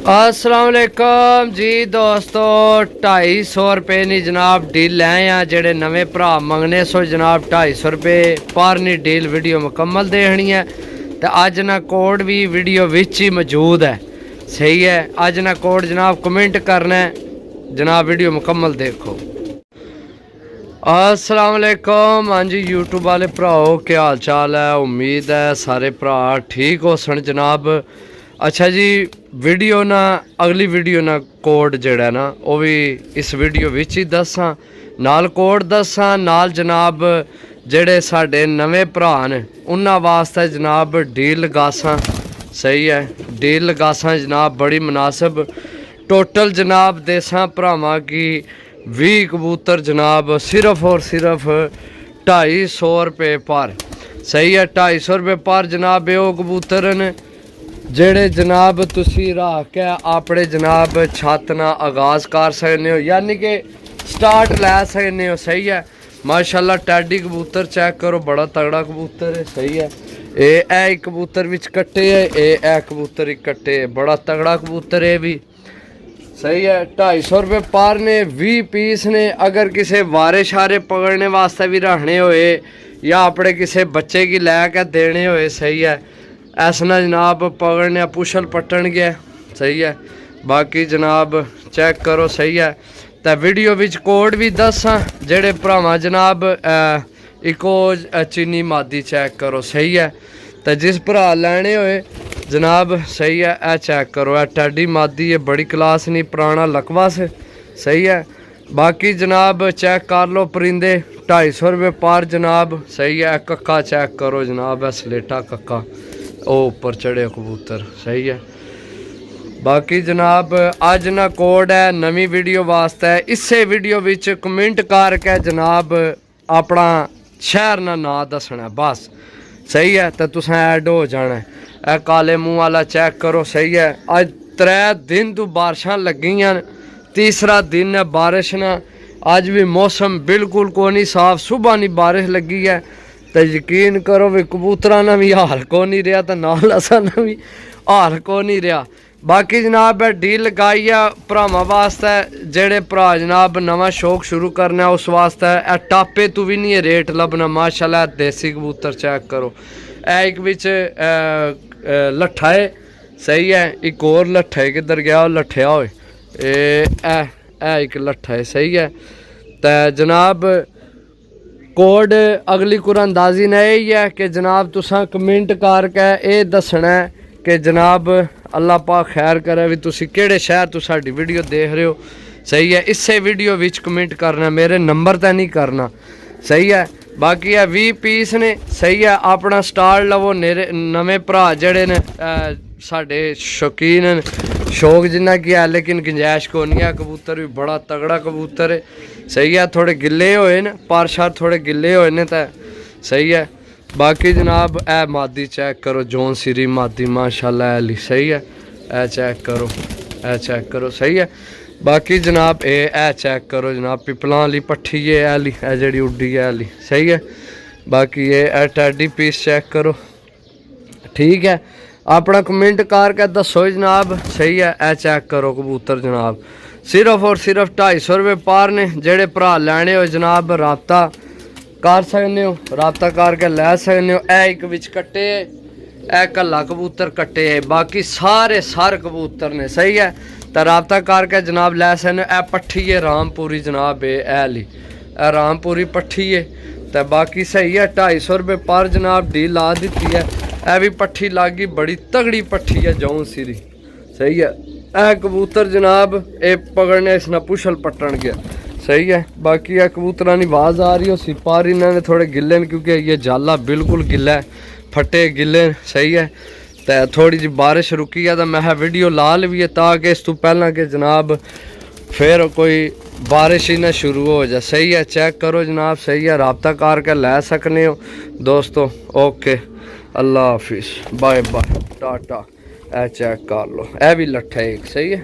अस्सलाम वालेकुम जी दोस्तों, 250 रुपये नी जनाब डील लै आ। जेड़े नवे भरा मंगने सो जनाब 250 रुपये पर नी डील वीडियो मुकम्मल देखनी है। तो अज ना कोड भी वीडियो विच ही मौजूद है। सही है, अज ना कोड जनाब कमेंट करना है जनाब, वीडियो मुकम्मल देखो। अस्सलाम वालेकुम, हाँ जी यूट्यूब वाले भराओ क्या हाल चाल है। उम्मीद है सारे भरा ठीक हो सन जनाब। अच्छा जी, वीडियो ना अगली वीडियो ना कोड जड़ा ना वो भी इस वीडियो विच ही दसा, नाल कोड दसा, नाल जनाब जेड़े साडे नवे भरा न उन्हां वास्ते जनाब डील लगासा। सही है, डील लगासा जनाब बड़ी मुनासिब। टोटल जनाब देसा भरावां की 20 कबूतर जनाब सिर्फ और सिर्फ 250 रुपये पर। सही है, 250 रुपये पर जनाब। ये कबूतर न जेड़े जनाब तुसी रख के अपने जनाब छत ना आगाज़ कर सकते हो, यानी कि स्टार्ट लै सकते हो। सही है, माशाल्लाह टैडी कबूतर चेक करो, बड़ा तगड़ा कबूतर है। सही है, ए कबूतर विच कट्टे है, ए कबूतर ही कट्टे है, बड़ा तगड़ा कबूतर है भी। सही है, 250 रुपये पर ने 20 पीस ने। अगर किसी वारे शारे पकड़ने वास्ते भी रखने होए या अपने किसी बच्चे की लैके देने होए, सही है, ऐसा जनाब पकड़ने पुछल पट्टन गया। सही है, बाकी जनाब चेक करो। सही है, तो वीडियो विच कोड भी दसा जेड़े भरावां जनाब इको चीनी मादी चेक करो। सही है, तो जिस भरा लैने होए जनाब, सही है, ए चेक करो, ए टैडी मादी है, बड़ी क्लास नहीं, पुराना लकवा से। सही है, बाकी जनाब चेक कर लो परिंदे 250 रुपये पर जनाब। सही है, कक्का चेक करो जनाब, स्लेटा कक्का ओ ऊपर चढ़े कबूतर। सही है, बाकी जनाब अज ना कोड है नवी वीडियो वास्ते। इसे वीडियो विच कमेंट करके जनाब अपना शहर ना नाम दसना बस। सही है, तो तुसें ऐड हो जाना है। ए काले मुँह वाला चेक करो। सही है, अज 3 दिन तो बारिशां लगियां, तीसरा दिन है बारिश ना। अज भी मौसम बिल्कुल को नहीं साफ, सुबह नहीं बारिश लगी है। तो यकीन करो भी कबूतरा ना भी हाल को नहीं रहा, तो नाल असा ना भी हाल को नहीं रहा। बाकी जनाब डील लगाई है भरावां वास्ते जेड़े भरा जनाब नवा शौक शुरू करना उस वास्ते। ए टापे तो भी नहीं है रेट लभना, माशाल्लाह देसी कबूतर चेक करो। एक बिच लट्ठा है। सही है, एक और लट्ठा है, किधर गया लट्ठिया हो, एक लट्ठा है। सही है, तो जनाब कोड अगली कुरानंदाजी ने यही है कि जनाब तुसा कमेंट करके ये दसना है कि जनाब अल्लाह पाक खैर करे भी तुसी केड़े शहर तो साडी वीडियो देख रहे हो। सही है, इससे वीडियो विच कमेंट करना, मेरे नंबर ते नहीं करना। सही है, बाकी है 20 पीस ने। सही है, अपना स्टाल लवो। नवे भरा जड़े ने साडे शौकीन शौक जिन्ना की है, लेकिन गुंजाइश को नहीं है। कबूतर भी बड़ा तगड़ा कबूतर है। सही है, थोड़े गिले होए न, पर शार थोड़े गिले होए ने तो। सही है, बाकी जनाब ए मादी चेक करो, जौन सिरी मादी माशाल्लाह अली। सही है, ए चेक करो, ए चेक करो। सही है, बाकी जनाब ए चेक करो जनाब, पिपलां वाली पट्ठी है अली, ए जड़ी उड्डी है अली। सही है, बाकी ये टैडी पीस चेक करो। ठीक है, अपना कमेंट करके दसो जनाब। सही है, ए चेक करो कबूतर जनाब सिर्फ और सिर्फ 250 रुपये पर ने। जेड़े भरा लैने हो जनाब राबता कर सकते हो, राबता करके लै सकते हो। ए एक बिच कट्टे, ए कल्ला कबूतर कट्टे है, बाकी सारे सर कबूतर ने। सही है, तो राबता करके जनाब लै सकते हो। ए पट्ठी है रामपुरी जनाब, ए रामपुरी पट्ठी है। तो बाकी सही है, 250 रुपये पर जनाब डील ला दी है। ए भी पट्ठी लागी, बड़ी तगड़ी पट्ठी है जौन सिरी। सही है, ए कबूतर जनाब ए पकड़ने इसना पुछल पट्टन गया। सही है, बाकी यह कबूतरा की आवाज़ आ रही हो सिपार इन्होंने थोड़े गिले न, क्योंकि ये जाला बिल्कुल गिला है, फटे गिले। सही है, तो थोड़ी जी बारिश रुकी है तो मैं वीडियो ला ली है ताकि इस तो पहला कि जनाब फिर कोई बारिश ही ना शुरू हो जाए। सही है, चेक करो जनाब। सही है, राबता करके लै सकने हो दोस्तों। ओके, अल्लाह हाफिज़, बाय बाय, टाटा। ए चेक कर लो, ए भी लट्ठा एक। सही है।